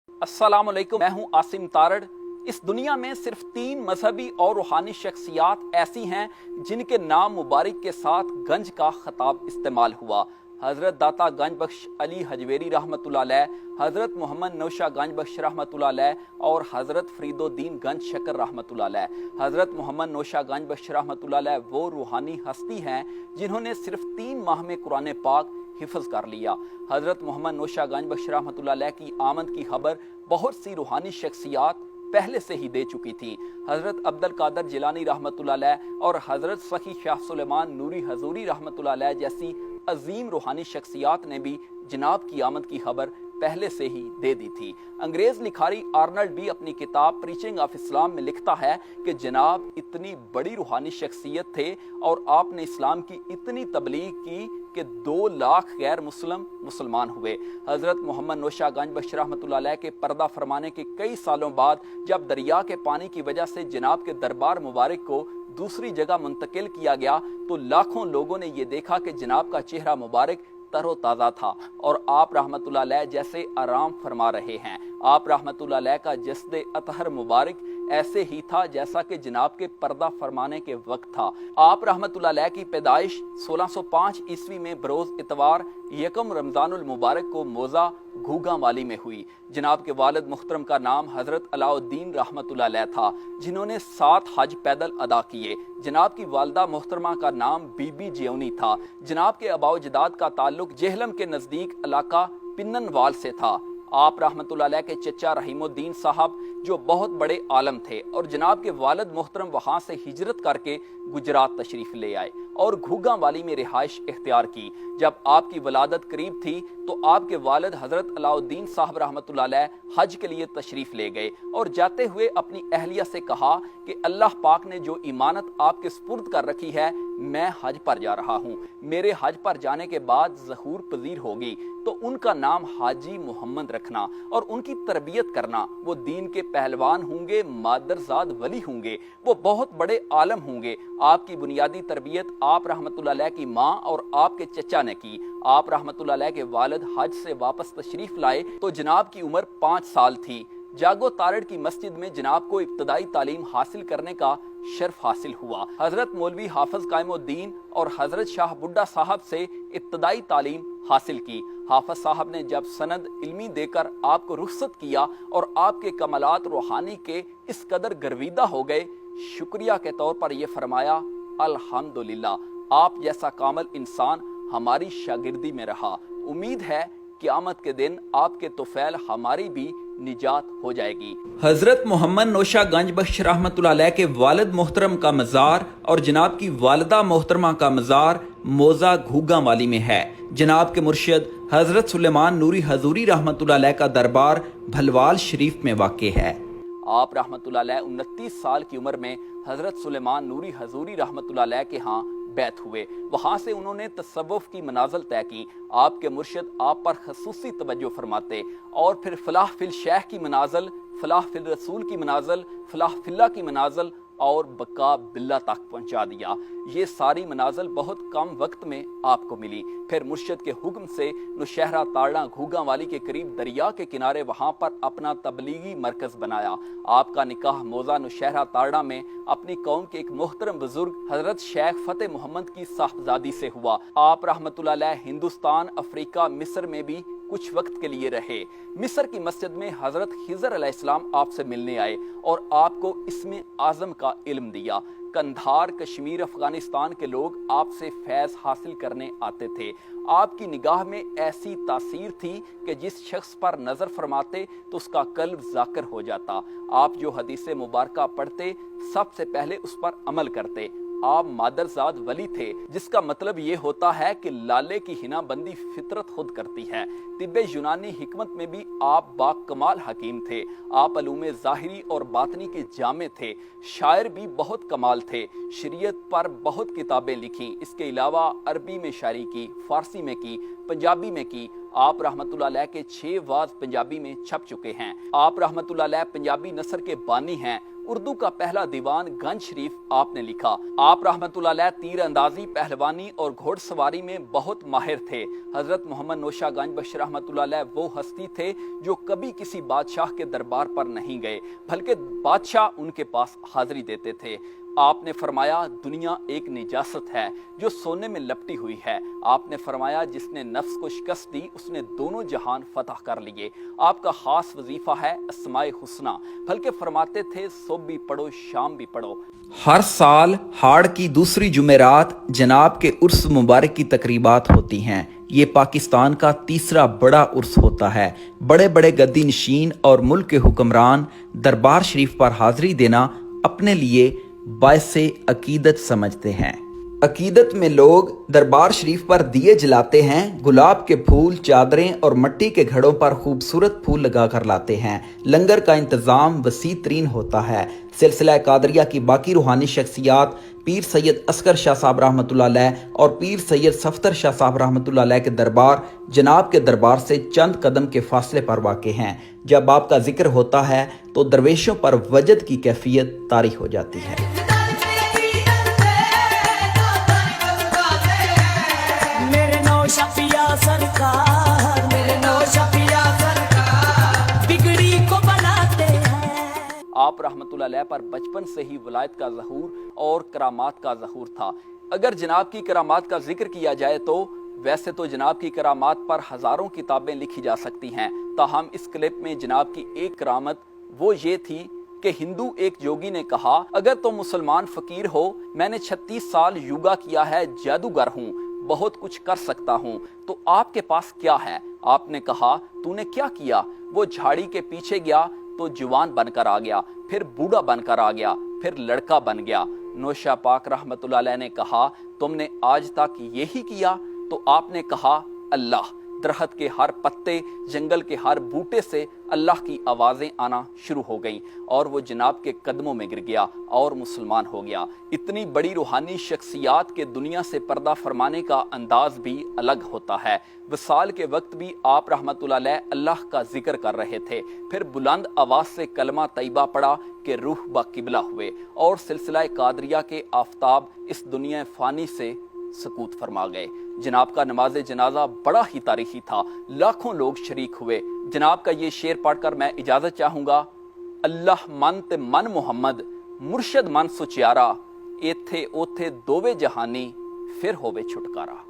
अस्सलाम वालेकुम, मैं हूं आसिम तारड़। इस दुनिया में सिर्फ 3 मजहबी और रूहानी शख्सियात ऐसी हैं जिनके नाम मुबारक के साथ गंज का खिताब इस्तेमाल हुआ। हज़रत दाता गंज बख्श अली हजवेरी रहमतुल्लाह अलैह, हज़रत मोहम्मद नौशा गंज बख्श रहमतुल्लाह अलैह और हज़रत फरीदुद्दीन गंज शकर रहमतुल्लाह अलैह। हज़रत मोहम्मद नौशा गंज बख्श रहमतुल्लाह अलैह वो रूहानी हस्ती हैं जिन्होंने सिर्फ 3 माह में कुरान पाक हिफ्ज़ कर लिया। हज़रत मोहम्मद नौशा गंज बख्श रहमतुल्लाह अलैह की आमद की खबर बहुत सी रूहानी शख्सियात पहले से ही दे चुकी थी। हज़रत अब्दुल कादर जिलानी रहमतुल्लाह अलैह और हज़रत सखी शाह सुलेमान नूरी हजूरी रहमतुल्लाह अलैह जैसी अजीम रूहानी शख्सियात ने भी जनाब की आमद की खबर पहले से ही दे दी थी। अंग्रेज लिखारी आर्नल्ड भी अपनी किताब प्रीचिंग ऑफ इस्लाम में लिखता है कि जनाब इतनी बड़ी रूहानी शख्सियत थे और आपने इस्लाम की इतनी तबलीग की कि 2 लाख गैर मुसलमान हुए। हज़रत मोहम्मद नौशा गंज बख्श रहमतुल्लाह अलैह के पर्दा फरमाने के कई सालों बाद जब दरिया के पानी की वजह से जनाब के दरबार मुबारक को दूसरी जगह मुंतकिल किया गया तो लाखों लोगों ने ये देखा कि जनाब का चेहरा मुबारक तरोताज़ा था और आप रहमतुल्लाह अलैह जैसे आराम फरमा रहे हैं। आप रहमतुल्लाह अलैह का जस्द अतहर मुबारक ऐसे ही था जैसा कि जनाब के पर्दा फरमाने के वक्त था। आप रहमतुल्लाह अलैह की पैदाइश 1605 ईस्वी में बरोज इतवार यकम रमजानुल मुबारक को मोजा घूगा वाली में हुई। जनाब के वालिद मुहतरम का नाम हजरत अलाउद्दीन रहमतुल्लाह अलैह था जिन्होंने 7 हज पैदल अदा किए। जनाब की वालदा मोहतरमा का नाम बीबी जियोनी था। जनाब के अबाउ जदाद का ताल्लुक जेहलम के नज़दीक इलाका पिन्ननवाल से था। आप रहमतुल्लाह अलैह के चचा रहीमुद्दीन साहब जो बहुत बड़े आलम थे और जनाब के वालिद मोहतरम वहाँ से हिजरत करके गुजरात तशरीफ ले आए और घूगा वाली में रिहाइश इख्तियार की। जब आपकी वलादत करीब थी तो आपके वालिद हजरत अलाउद्दीन साहब रहमतुल्लाह अलैह हज के लिए तशरीफ ले गए और जाते हुए अपनी अहलिया से कहा कि अल्लाह पाक ने जो इमानत आपके सुपुर्द कर रखी है, मैं हज पर जा रहा हूँ। मेरे हज पर जाने के बाद ज़हूर पजीर होगी तो उनका नाम हाजी मोहम्मद रखना और उनकी तरबियत करना। वो दीन के पहलवान होंगे, मादरजाद वली होंगे, वो बहुत बड़े आलम होंगे। आपकी बुनियादी तरबियत आप रहमतुल्लाह अलैह की माँ और आपके चचा ने की। आप रहमतुल्लाह अलैह के वालिद हज से वापस तशरीफ लाए तो जनाब की उम्र 5 साल थी। जागो तारड़ की मस्जिद में जनाब को इब्तदाई तालीम हासिल करने का शर्फ हासिल हुआ। हजरत मौलवी हाफिज कायमुद्दीन और हजरत शाह बुड्ढा साहब से इब्तदाई तालीम हासिल की। हाफिज साहब ने जब सनद इल्मी देकर आपको रुखसत किया और आपके कमालात रूहानी के इस कदर गर्विदा हो गए, शुक्रिया के तौर पर यह फरमाया, अल्हम्दुलिल्लाह आप जैसा कामिल इंसान हमारी शागिर्दी में रहा। उम्मीद है क़यामत के दिन आपके तुफैल हमारी भी निजात हो जाएगी। हजरत मोहम्मद नौशा गंज बख्श रहमतुल्लाह अलैह के वालिद मोहतरम का मज़ार और जनाब की वालिदा मोहतरमा का मज़ार मोजा घूगा वाली में है। जनाब के मुर्शिद हजरत सुलेमान नूरी हजूरी रहमतुल्लाह अलैह का दरबार भलवाल शरीफ में वाक़े है। आप रहमतुल्लाह अलैह 29 साल की उम्र में हजरत सुलेमान नूरी हजूरी रहमतुल्लाह अलैह के यहाँ बैत हुए। वहाँ से उन्होंने तसव्वुफ की मनाजिल तय की। आपके मुर्शिद आप पर खसूसी तवज्जो फरमाते और फिर फलाह फिल शेख की मनाजिल, फलाह फिल रसूल की मनाजिल, फलाह फिल्ला की मनाजिल और बका बिल्ला तक पहुँचा दिया। ये सारी मनाजिल बहुत कम वक्त में आपको मिली। फिर मुर्शिद के हुक्म से नौशहरा ताड़ा घूगा वाली के करीब दरिया के किनारे वहाँ पर अपना तबलीगी मरकज बनाया। आपका निकाह मोजा नौशहरा ताड़ा में अपनी कौम के एक मोहतरम बुजुर्ग हजरत शेख फतेह मोहम्मद की साहबजादी से हुआ। आप रहमतुल्लाह अलैह हिंदुस्तान, अफ्रीका, मिस्र में भी कुछ वक्त के लिए रहे। मिस्र की मस्जिद में हजरत खिजर अलैहिस्सलाम आपसे मिलने आए और आपको इसमें आज़म का इल्म दिया। कंधार, कश्मीर, अफगानिस्तान के लोग आपसे फैज़ हासिल करने आते थे। आपकी निगाह में ऐसी तासीर थी कि जिस शख्स पर नज़र फरमाते तो उसका कल्ब ज़ाकिर हो जाता। आप जो हदीस मुबारका पढ़ते सबसे पहले उस पर अमल करते। आप मादरजाद वली थे जिसका मतलब ये होता है कि लाले की हिना बंदी फितरत खुद करती है। तिब्बे यूनानी हिकमत में भी आप बाकमाल हकीम थे। आप अलूमे ज़ाहिरी और बातनी के जामे थे। शायर भी बहुत कमाल थे। शरीयत पर बहुत किताबें लिखी। इसके अलावा अरबी में शायरी की, फारसी में की, पंजाबी में की। आप रहमतुल्लाह अलैह के 6 वाज पंजाबी में छप चुके हैं। आप रहमतुल्लाह अलैह पंजाबी नसर के बानी हैं। उर्दू का पहला दीवान गंज शरीफ आपने लिखा। आप रहमतुल्लाह अलैह तीर अंदाजी, पहलवानी और घोड़सवारी में बहुत माहिर थे। हजरत मोहम्मद नौशाह गंज बख्श रहमतुल्लाह अलैह वो हस्ती थे जो कभी किसी बादशाह के दरबार पर नहीं गए, बल्कि बादशाह उनके पास हाजिरी देते थे। आपने फरमाया, दुनिया एक निजासत है जो सोने में लपटी हुई है। आपने फरमाया, जिसने नफ्स को शिकस्त दी उसने दोनों जहान फतह कर लिए। आपका खास वजीफा है अस्माए हुस्ना, बल्कि फरमाते थे सुबह भी पढ़ो शाम भी पढ़ो। हर साल हाड़ की दूसरी जुमेरात जनाब के उर्स मुबारक की तकरीबात होती हैं। ये पाकिस्तान का तीसरा बड़ा उर्स होता है। बड़े बड़े गद्दी नशीन और मुल्क के हुक्मरान दरबार शरीफ पर हाजिरी देना अपने लिए बायसे अकीदत समझते हैं। अकीदत में लोग दरबार शरीफ पर दिए जलाते हैं, गुलाब के फूल, चादरें और मिट्टी के घड़ों पर खूबसूरत फूल लगा कर लाते हैं। लंगर का इंतज़ाम वसी तरीन होता है। सिलसिला कादरिया की बाकी रूहानी शख्सियात पीर सैयद असगर शाह साहब रहमतुल्लाह अलैह और पीर सैयद सफ्तर शाह साहब रहमतुल्लाह अलैह के दरबार जनाब के दरबार से चंद कदम के फासले पर वाक़े हैं। जब आपका जिक्र होता है तो दरवेशों पर वजद की कैफियत तारी हो जाती है। आप रहमतुल्लाह अलैह पर बचपन से ही वलायत का ज़हूर और करामात का ज़हूर था। अगर जनाब की करामात का जिक्र किया जाए तो वैसे तो जनाब की करामात पर हज़ारों किताबें लिखी जा सकती हैं, ताहम इस क्लिप में जनाब की एक करामत वो ये थी कि हिंदू एक जोगी ने कहा, अगर तुम मुसलमान फ़कीर हो, मैंने 36 साल योगा किया है, जादूगर हूँ, बहुत कुछ कर सकता हूँ, तो आपके पास क्या है? आपने कहा, तूने क्या किया? वो झाड़ी के पीछे गया तो जवान बनकर आ गया, फिर बूढ़ा बनकर आ गया, फिर लड़का बन गया। नौशाह पाक रहमतुल्लाह अलैह ने कहा, तुमने आज तक यही किया? तो आपने कहा, अल्लाह। दरख्त के हर पत्ते, जंगल के हर बूटे से अल्लाह की आवाज़ें आना शुरू हो गईं और वो जनाब के कदमों में गिर गया और मुसलमान हो गया। इतनी बड़ी रूहानी शख्सियात के दुनिया से पर्दा फरमाने का अंदाज भी अलग होता है। विसाल के वक्त भी आप रहमतुल्लाह अलैह अल्लाह का जिक्र कर रहे थे, फिर बुलंद आवाज़ से कलमा तैयबा पड़ा कि रूह बा किबला हुए और सिलसिला कादरिया के आफताब इस दुनिया फ़ानी से सकूत फरमा गए। जनाब का नमाज जनाजा बड़ा ही तारीखी था, लाखों लोग शरीक हुए। जनाब का ये शेर पढ़कर मैं इजाज़त चाहूँगा। अल्लाह मन ते मन मुहम्मद, मुर्शद मन सुचियारा, एथे ओथे दोवे जहानी, फिर होवे छुटकारा।